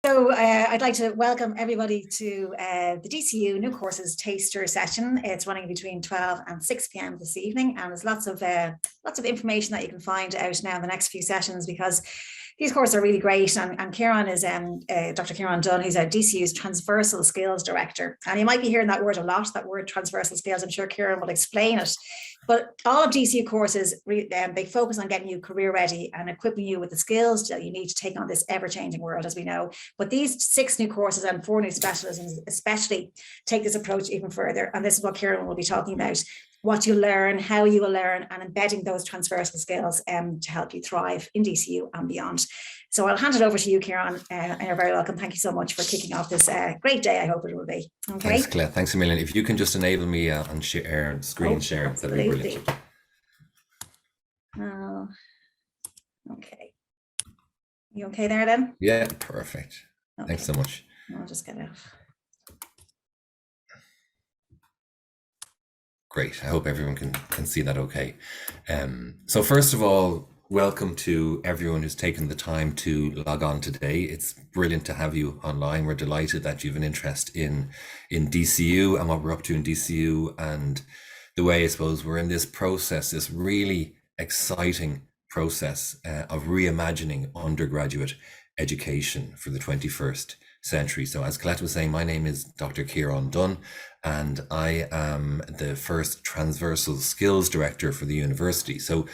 So I'd like to welcome everybody to the DCU New Courses Taster session. It's running between 12 and 6 p.m. this evening, and there's lots of information that you can find out now in the next few sessions, because these courses are really great. And Ciaran is Dr. Ciaran Dunne, who's our DCU's Transversal Skills Director. And you might be hearing that word a lot, that word transversal skills. I'm sure Ciaran will explain it. But all of DCU courses, they focus on getting you career ready and equipping you with the skills that you need to take on this ever-changing world, as we know. But these 6 new courses and 4 new specialisms especially take this approach even further. And this is what Ciaran will be talking about: what you learn, how you will learn, and embedding those transversal skills to help you thrive in DCU and beyond. So I'll hand it over to you, Ciaran, and you're very welcome. Thank you so much for kicking off this great day. I hope it will be. Okay. Thanks, Claire. Thanks a million. If you can just enable me on screen share, that'd be brilliant. Okay. You okay there then? Yeah, perfect. Okay. Thanks so much. I'll just get off. Great. I hope everyone can see that okay. So first of all, welcome to everyone who's taken the time to log on today. It's brilliant to have you online. We're delighted that you have an interest in DCU and what we're up to in DCU, and the way, I suppose, we're in this process, this really exciting process of reimagining undergraduate education for the 21st century. So as Colette was saying, my name is Dr. Ciaran Dunne, and I am the first Transversal Skills Director for the university. So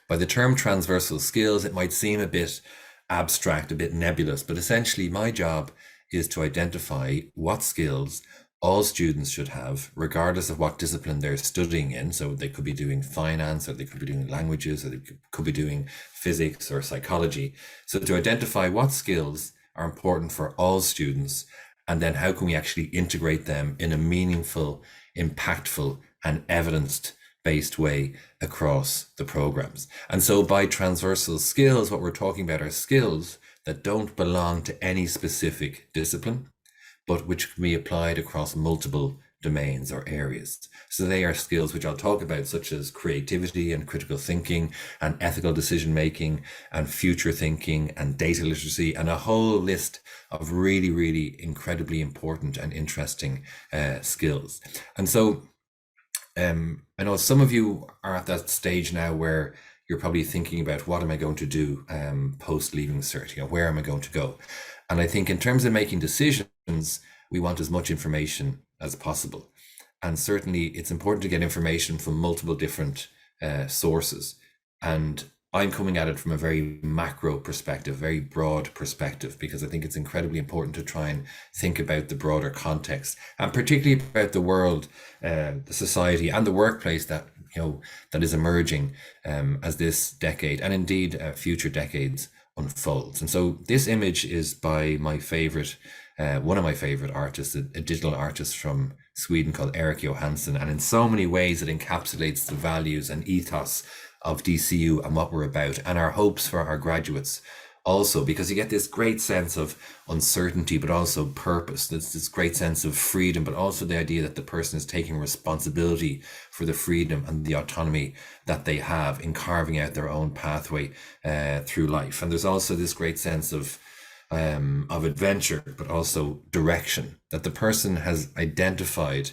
by the term transversal skills, it might seem a bit abstract, a bit nebulous, but essentially my job is to identify what skills all students should have, regardless of what discipline they're studying in. So they could be doing finance, or they could be doing languages, or they could be doing physics or psychology. So to identify what skills are important for all students, and then how can we actually integrate them in a meaningful, impactful, and evidence-based way across the programs. And so by transversal skills, what we're talking about are skills that don't belong to any specific discipline, but which can be applied across multiple domains or areas. So they are skills which I'll talk about, such as creativity and critical thinking and ethical decision making and future thinking and data literacy, and a whole list of really, really incredibly important and interesting skills. And so I know some of you are at that stage now where you're probably thinking about, what am I going to do post leaving cert? You know, where am I going to go? And I think in terms of making decisions, we want as much information as possible. And certainly it's important to get information from multiple different sources. And I'm coming at it from a very macro perspective, very broad perspective, because I think it's incredibly important to try and think about the broader context, and particularly about the world, the society and the workplace that that is emerging as this decade, and indeed future decades, unfolds. And so this image is by my favorite, one of my favorite artists, a digital artist from Sweden called Eric Johansson. And in so many ways it encapsulates the values and ethos of DCU and what we're about, and our hopes for our graduates also, because you get this great sense of uncertainty, but also purpose. There's this great sense of freedom, but also the idea that the person is taking responsibility for the freedom and the autonomy that they have in carving out their own pathway through life. And there's also this great sense of adventure, but also direction, that the person has identified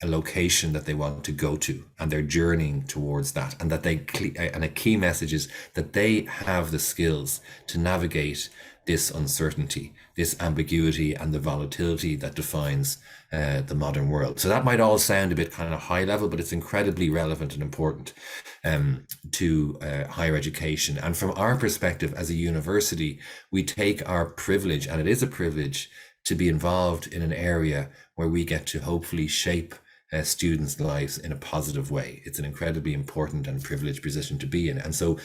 a location that they want to go to, and they're journeying towards that, and that and a key message is that they have the skills to navigate this uncertainty, this ambiguity, and the volatility that defines the modern world. So that might all sound a bit kind of high level, but it's incredibly relevant and important to higher education. And from our perspective as a university, we take our privilege, and it is a privilege, to be involved in an area where we get to hopefully shape students' lives in a positive way. It's an incredibly important and privileged position to be in. And so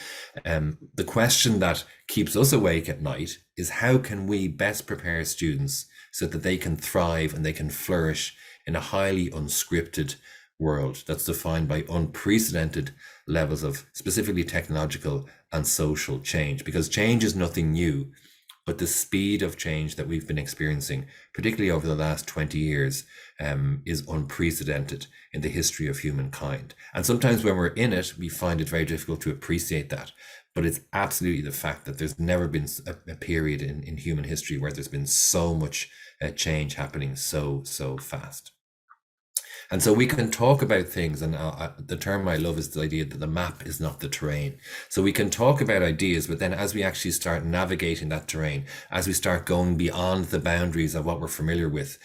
the question that keeps us awake at night is, how can we best prepare students so that they can thrive and they can flourish in a highly unscripted world that's defined by unprecedented levels of specifically technological and social change? Because change is nothing new, but the speed of change that we've been experiencing, particularly over the last 20 years, is unprecedented in the history of humankind. And sometimes when we're in it, we find it very difficult to appreciate that. but it's absolutely the fact that there's never been a period in human history where there's been so much change happening so fast. And so we can talk about things, and the term I love is the idea that the map is not the terrain. So we can talk about ideas, but then as we actually start navigating that terrain, as we start going beyond the boundaries of what we're familiar with,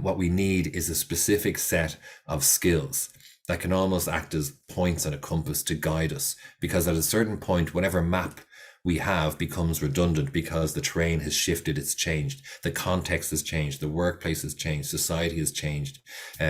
what we need is a specific set of skills that can almost act as points on a compass to guide us. Because at a certain point, whatever map we have becomes redundant because the terrain has shifted, it's changed, the context has changed, the workplace has changed, society has changed,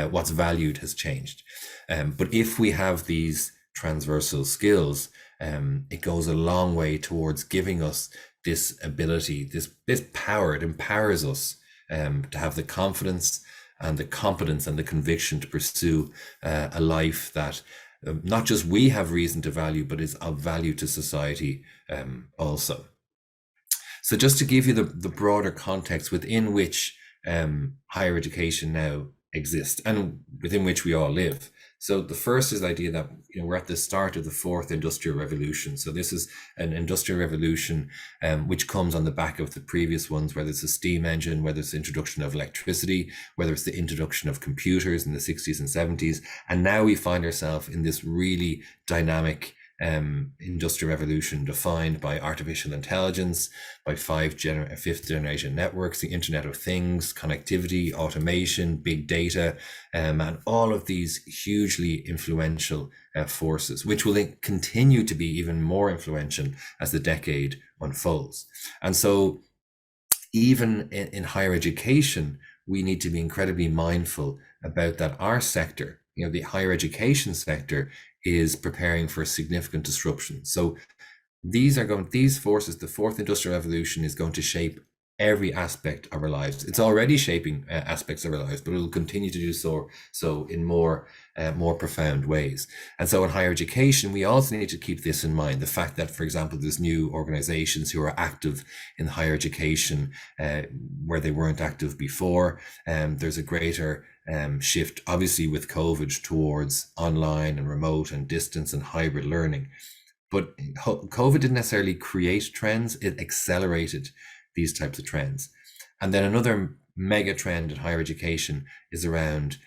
what's valued has changed. But if we have these transversal skills, it goes a long way towards giving us this ability, this power. It empowers us to have the confidence and the competence and the conviction to pursue a life that not just we have reason to value, but is of value to society also. So just to give you the broader context within which higher education now exists and within which we all live. So the first is the idea that we're at the start of the fourth industrial revolution. So this is an industrial revolution which comes on the back of the previous ones, whether it's a steam engine, whether it's the introduction of electricity, whether it's the introduction of computers in the 60s and 70s. And now we find ourselves in this really dynamic industrial revolution defined by artificial intelligence, by fifth generation networks, the Internet of Things, connectivity, automation, big data, and all of these hugely influential forces, which will continue to be even more influential as the decade unfolds. And so even in higher education, we need to be incredibly mindful about that our sector, the higher education sector, is preparing for significant disruption. So these forces, the fourth industrial revolution is going to shape every aspect of our lives. It's already shaping aspects of our lives, but it will continue to do so in more profound ways. And so in higher education, we also need to keep this in mind. The fact that, for example, there's new organizations who are active in higher education where they weren't active before. There's a greater shift, obviously, with COVID towards online and remote and distance and hybrid learning. But COVID didn't necessarily create trends, it accelerated these types of trends. And then another mega trend in higher education is around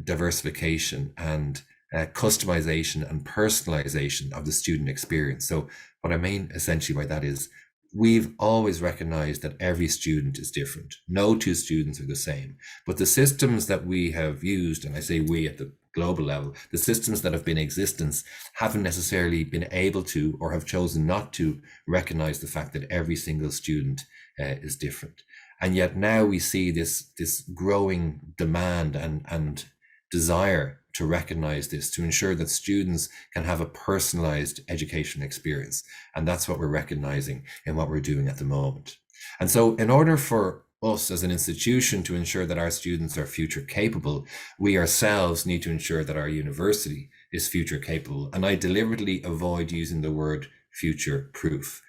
diversification and customization and personalization of the student experience. So what I mean essentially by that is we've always recognized that every student is different. No two students are the same, but the systems that we have used, and I say we at the global level, the systems that have been in existence haven't necessarily been able to, or have chosen not to, recognize the fact that every single student is different. And yet now we see this growing demand and desire to recognize this, to ensure that students can have a personalized education experience. And that's what we're recognizing in what we're doing at the moment. And so in order for us as an institution to ensure that our students are future capable, we ourselves need to ensure that our university is future capable. And I deliberately avoid using the word future proof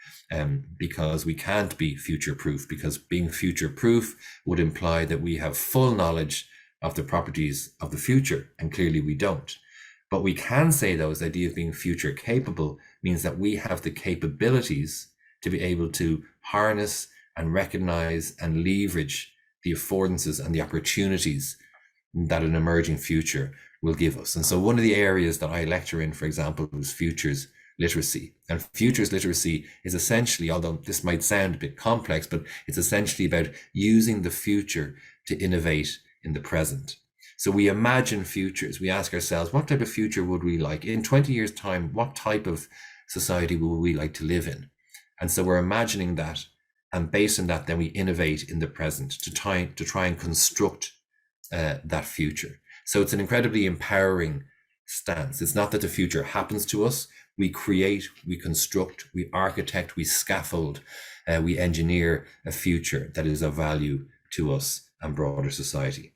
because we can't be future proof, because being future proof would imply that we have full knowledge of the properties of the future, and clearly we don't. But we can say, though, the idea of being future capable means that we have the capabilities to be able to harness and recognize and leverage the affordances and the opportunities that an emerging future will give us. And so one of the areas that I lecture in, for example, is futures literacy. And futures literacy is essentially, although this might sound a bit complex, but it's essentially about using the future to innovate in the present. So we imagine futures. We ask ourselves, what type of future would we like? In 20 years' time, what type of society will we like to live in? And so we're imagining that, and based on that, then we innovate in the present to try and construct that future. So it's an incredibly empowering stance. It's not that the future happens to us. We create, we construct, we architect, we scaffold, we engineer a future that is of value to us and broader society.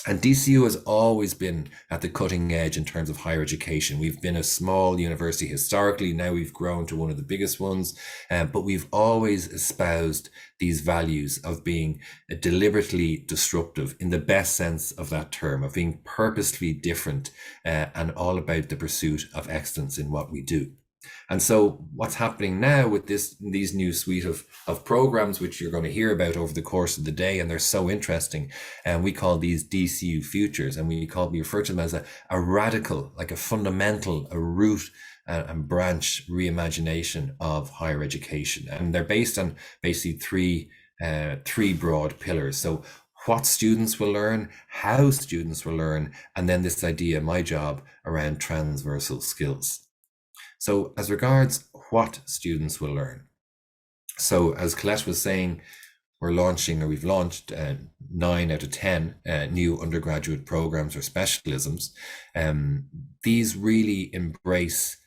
And DCU has always been at the cutting edge in terms of higher education. We've been a small university historically. Now we've grown to one of the biggest ones, but we've always espoused these values of being deliberately disruptive in the best sense of that term, of being purposely different and all about the pursuit of excellence in what we do. And so what's happening now with these new suite of programs, which you're going to hear about over the course of the day, and they're so interesting, and we call these DCU Futures, and we refer to them as a radical, like a fundamental, a root and branch reimagination of higher education. And they're based on basically three broad pillars. So what students will learn, how students will learn, and then this idea, my job, around transversal skills. So as regards what students will learn. So as Colette was saying, we've launched 9 out of 10 new undergraduate programs or specialisms. These really embrace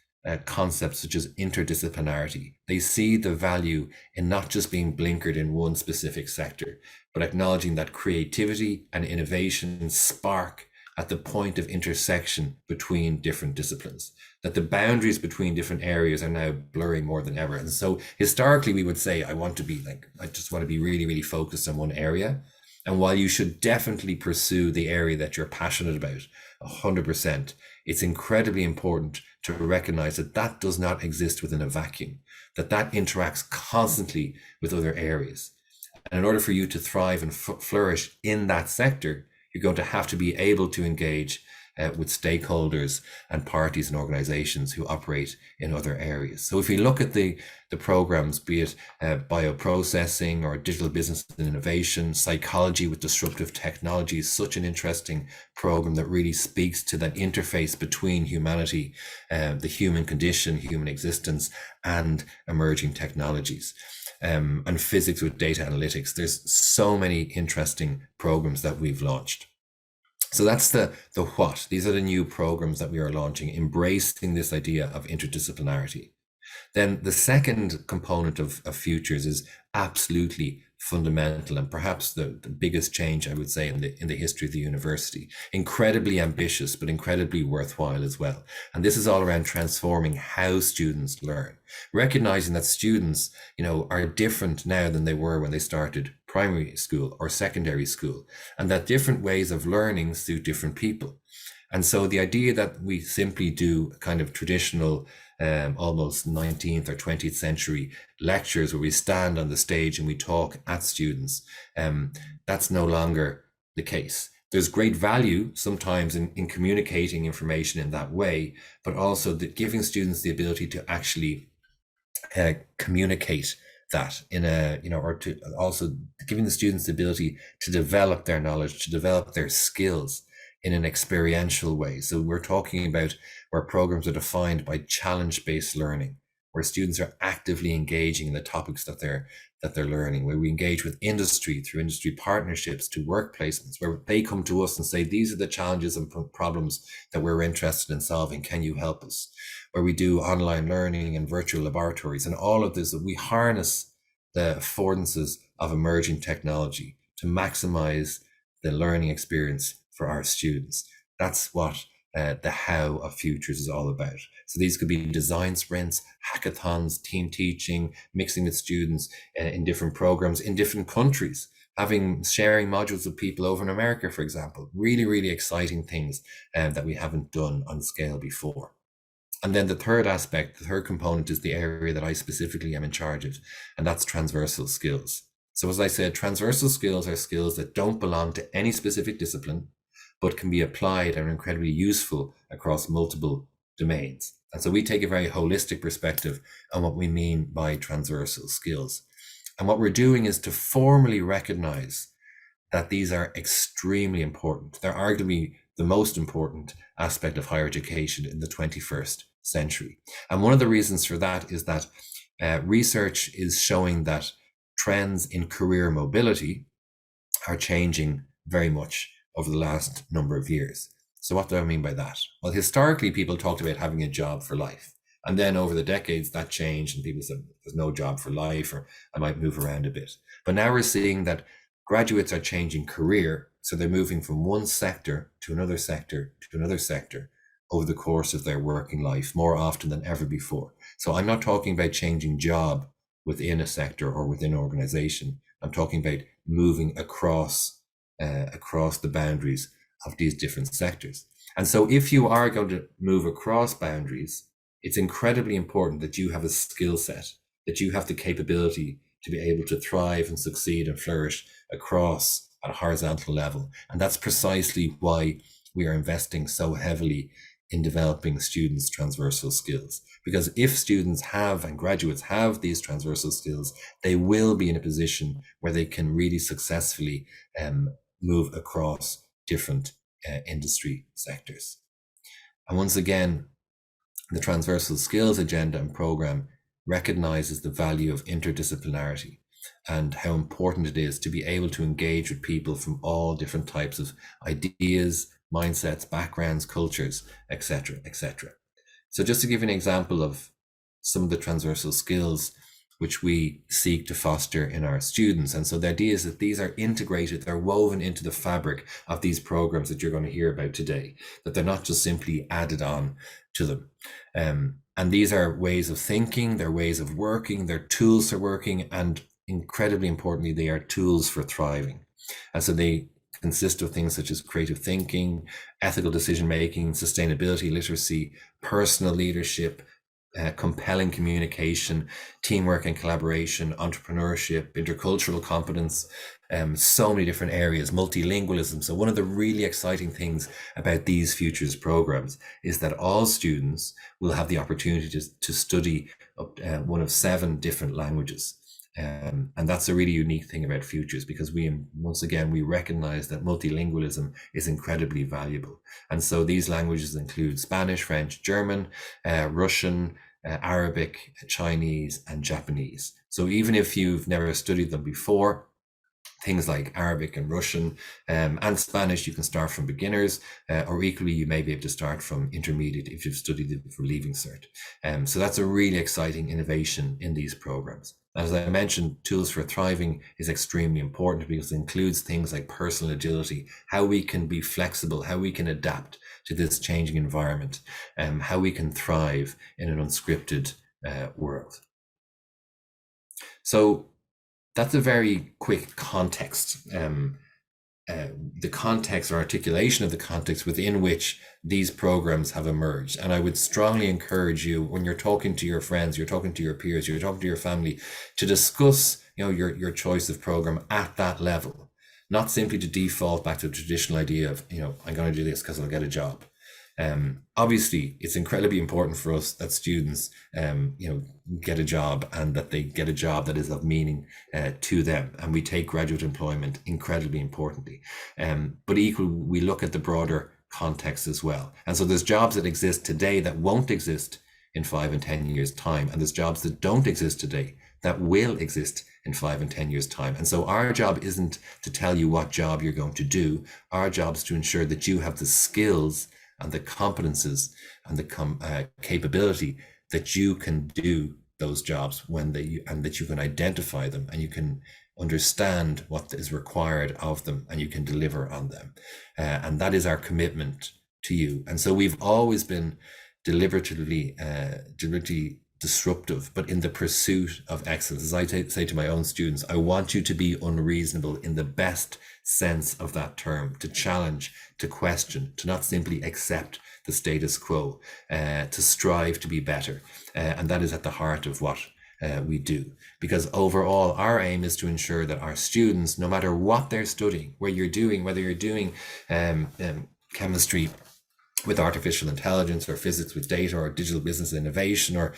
concepts such as interdisciplinarity. They see the value in not just being blinkered in one specific sector, but acknowledging that creativity and innovation spark at the point of intersection between different disciplines, that the boundaries between different areas are now blurring more than ever. And so historically we would say, I just want to be really, really focused on one area. And while you should definitely pursue the area that you're passionate about, 100%, it's incredibly important to recognize that that does not exist within a vacuum, that interacts constantly with other areas. And in order for you to thrive and flourish in that sector, you're going to have to be able to engage with stakeholders and parties and organizations who operate in other areas. So if you look at the programs, be it bioprocessing or digital business and innovation, psychology with disruptive technology is such an interesting program that really speaks to that interface between humanity, the human condition, human existence, and emerging technologies. And physics with data analytics. There's so many interesting programs that we've launched. So that's the what. These are the new programs that we are launching, embracing this idea of interdisciplinarity. Then the second component of Futures is absolutely fundamental and perhaps the biggest change, I would say, in the history of the university. Incredibly ambitious, but incredibly worthwhile as well. And this is all around transforming how students learn, recognizing that students, are different now than they were when they started primary school or secondary school, and that different ways of learning suit different people. And so the idea that we simply do kind of traditional almost 19th or 20th century lectures where we stand on the stage and we talk at students, that's no longer the case. There's great value sometimes in communicating information in that way, but also giving students the ability to actually communicate that in or to also giving the students the ability to develop their knowledge, to develop their skills in an experiential way. So we're talking about where programs are defined by challenge-based learning, where students are actively engaging in the topics that they're learning, where we engage with industry through industry partnerships to work placements, where they come to us and say, these are the challenges and problems that we're interested in solving. Can you help us? Where we do online learning and virtual laboratories, and all of this, we harness the affordances of emerging technology to maximize the learning experience for our students. That's what the how of Futures is all about. So these could be design sprints, hackathons, team teaching, mixing with students in different programs in different countries, sharing modules with people over in America, for example. Really, really exciting things that we haven't done on scale before. And then the third aspect, the third component, is the area that I specifically am in charge of, and that's transversal skills. So as I said, transversal skills are skills that don't belong to any specific discipline, but can be applied and are incredibly useful across multiple domains. And so we take a very holistic perspective on what we mean by transversal skills. And what we're doing is to formally recognize that these are extremely important. They're arguably the most important aspect of higher education in the 21st century. And one of the reasons for that is that research is showing that trends in career mobility are changing very much over the last number of years. So what do I mean by that? Well, historically, people talked about having a job for life. And then over the decades, that changed and people said, there's no job for life, or I might move around a bit. But now we're seeing that graduates are changing career. So they're moving from one sector to another sector to another sector over the course of their working life more often than ever before. So I'm not talking about changing job within a sector or within an organization. I'm talking about moving across the boundaries of these different sectors. And so if you are going to move across boundaries, it's incredibly important that you have a skill set, that you have the capability to be able to thrive and succeed and flourish across at a horizontal level. And that's precisely why we are investing so heavily in developing students' transversal skills. Because if students have and graduates have these transversal skills, they will be in a position where they can really successfully move across different industry sectors. And once again, the Transversal Skills Agenda and Programme recognises the value of interdisciplinarity and how important it is to be able to engage with people from all different types of ideas, mindsets, backgrounds, cultures, etc., etc. So just to give you an example of some of the transversal skills which we seek to foster in our students. And so the idea is that these are integrated, they're woven into the fabric of these programs that you're going to hear about today, that they're not just simply added on to them. And these are ways of thinking, they're ways of working, they're tools for working, and incredibly importantly, they are tools for thriving. And so they consist of things such as creative thinking, ethical decision-making, sustainability, literacy, personal leadership, compelling communication, teamwork and collaboration, entrepreneurship, intercultural competence, so many different areas, multilingualism. So one of the really exciting things about these futures programs is that all students will have the opportunity to study one of 7 different languages. And that's a really unique thing about futures, because once again, we recognize that multilingualism is incredibly valuable. And so these languages include Spanish, French, German, Russian, Arabic, Chinese, and Japanese. So even if you've never studied them before, things like Arabic and Russian and Spanish, you can start from beginners, or equally, you may be able to start from intermediate if you've studied it for Leaving Cert. So that's a really exciting innovation in these programs. As I mentioned, tools for thriving is extremely important because it includes things like personal agility, how we can be flexible, how we can adapt to this changing environment, how we can thrive in an unscripted world. So that's a very quick context, the context or articulation of the context within which these programs have emerged. And I would strongly encourage you, when you're talking to your friends, you're talking to your peers, you're talking to your family, to discuss, your choice of program at that level, not simply to default back to the traditional idea of, I'm going to do this because I'll get a job. Obviously, it's incredibly important for us that students, get a job, and that they get a job that is of meaning to them. And we take graduate employment incredibly importantly. But equally, we look at the broader context as well. And so there's jobs that exist today that won't exist in 5 and 10 years' time. And there's jobs that don't exist today that will exist in 5 and 10 years' time. And so our job isn't to tell you what job you're going to do. Our job is to ensure that you have the skills and the competences and the capability that you can do those jobs and that you can identify them, and you can understand what is required of them, and you can deliver on them. And that is our commitment to you. And so we've always been deliberately disruptive, but in the pursuit of excellence. As I say to my own students, I want you to be unreasonable in the best sense of that term, to challenge, to question, to not simply accept the status quo, to strive to be better. And that is at the heart of what we do. Because overall, our aim is to ensure that our students, no matter what they're studying, whether you're doing chemistry with artificial intelligence, or physics with data, or digital business innovation, or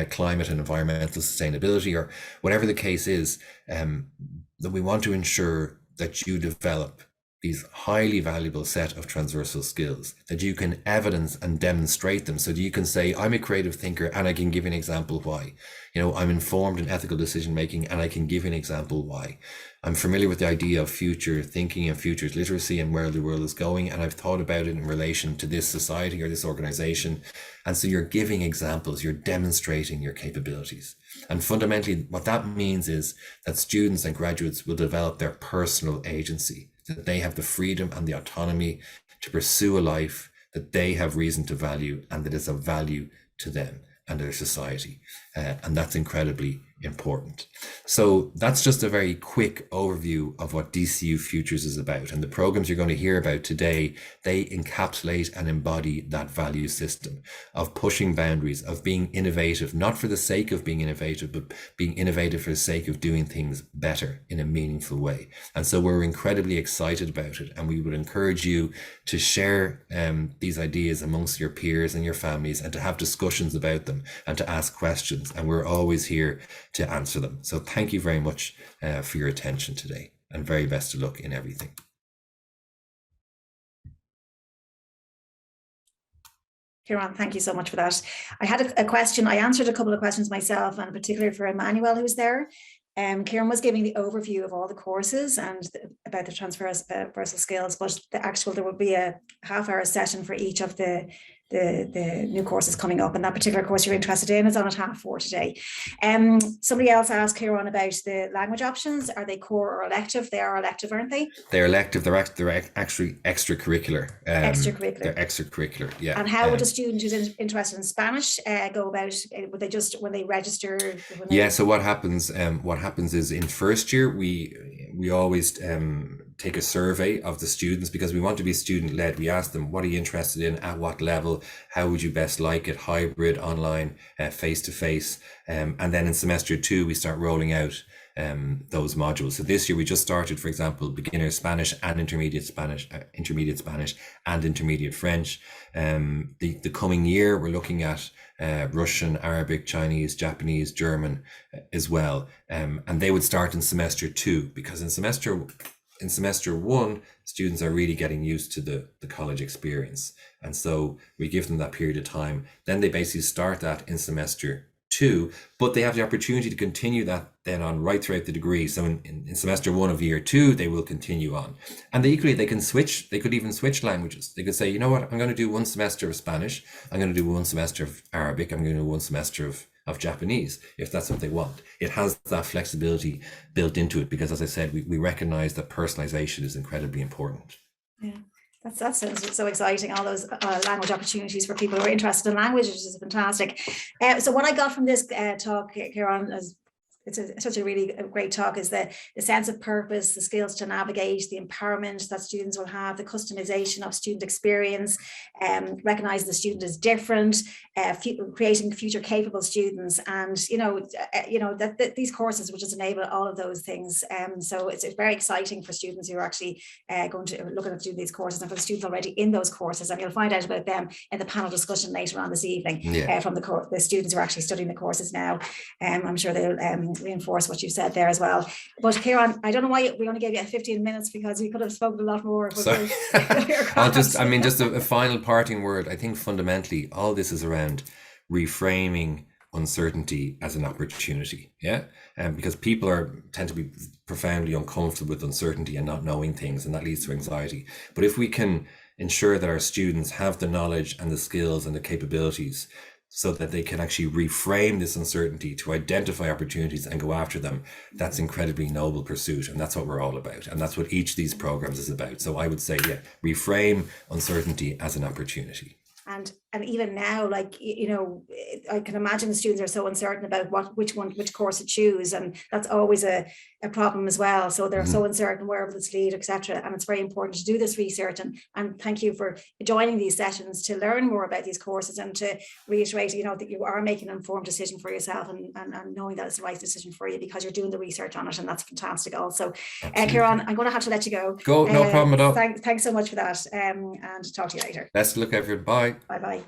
climate and environmental sustainability, or whatever the case is, that we want to ensure that you develop these highly valuable set of transversal skills, that you can evidence and demonstrate them, so that you can say, I'm a creative thinker, and I can give you an example why. I'm informed in ethical decision making, and I can give you an example why. I'm familiar with the idea of future thinking and futures literacy and where the world is going, and I've thought about it in relation to this society or this organization. And so you're giving examples, you're demonstrating your capabilities. And fundamentally, what that means is that students and graduates will develop their personal agency, that they have the freedom and the autonomy to pursue a life that they have reason to value, and that is of value to them and their society. And that's incredibly important. So that's just a very quick overview of what DCU Futures is about. And the programs you're going to hear about today, they encapsulate and embody that value system of pushing boundaries, of being innovative, not for the sake of being innovative, but being innovative for the sake of doing things better in a meaningful way. And so we're incredibly excited about it. And we would encourage you to share these ideas amongst your peers and your families, and to have discussions about them and to ask questions. And we're always here to answer them. So thank you very much for your attention today, and very best of luck in everything. Ciaran, thank you so much for that. I had a question. I answered a couple of questions myself, and particularly for Emmanuel, who's there. Ciaran was giving the overview of all the courses and about the transversal skills, but there will be a half-hour session for each of the new courses coming up, and that particular course you're interested in is on at 4:30 today. Somebody else asked Ciaran about the language options. Are they core or elective? They are elective, aren't they? They're elective. They're actually extracurricular. Extracurricular. They're extracurricular. Yeah. And how would a student who's interested in Spanish go about? Would they just, when they register? So what happens? What happens is, in first year we always take a survey of the students, because we want to be student led. We ask them, what are you interested in, at what level, how would you best like it, hybrid, online, face to face, and then in semester 2 we start rolling out those modules. So this year we just started, for example, beginner Spanish and intermediate Spanish and intermediate French. The coming year we're looking at Russian, Arabic, Chinese, Japanese, German as well, and they would start in semester 2, because in semester 1 students are really getting used to the college experience, and so we give them that period of time. Then they basically start that in semester 2, but they have the opportunity to continue that then on right throughout the degree. So in semester 1 of year 2 they will continue on, and they could even switch languages. They could say, you know what, I'm going to do 1 semester of Spanish, I'm going to do 1 semester of Arabic, I'm going to do 1 semester of Japanese, if that's what they want. It has that flexibility built into it, because, as I said, we recognize that personalization is incredibly important. Yeah, that sounds so exciting. All those language opportunities for people who are interested in languages is fantastic. So what I got from this talk, Ciaran, is it's such a really great talk, is the sense of purpose, the skills to navigate, the empowerment that students will have, the customization of student experience, recognizing the student is different, creating future capable students, and that these courses will just enable all of those things. So it's very exciting for students who are actually going to looking at doing these courses, and for the students already in those courses. And you'll find out about them in the panel discussion later on this evening from the students who are actually studying the courses now. I'm sure they'll reinforce what you said there as well. But Ciaran, I don't know why we only gave you 15 minutes, because we could have spoken a lot more. Sorry. just a final parting word. I think fundamentally all this is around reframing uncertainty as an opportunity. Because people tend to be profoundly uncomfortable with uncertainty and not knowing things, and that leads to anxiety. But if we can ensure that our students have the knowledge and the skills and the capabilities so that they can actually reframe this uncertainty to identify opportunities and go after them, that's incredibly noble pursuit, and that's what we're all about, and that's what each of these programs is about. So I would say, reframe uncertainty as an opportunity. And even now, I can imagine the students are so uncertain about which course to choose, and that's always a problem as well. So they're so uncertain where will this lead, etc. And it's very important to do this research. And thank you for joining these sessions to learn more about these courses, and to reiterate, that you are making an informed decision for yourself, and knowing that it's the right decision for you, because you're doing the research on it, and that's fantastic. Also, Ciaran, I'm going to have to let you go. No problem at all. Thanks so much for that, and talk to you later. Best of luck, everyone. Bye. Bye.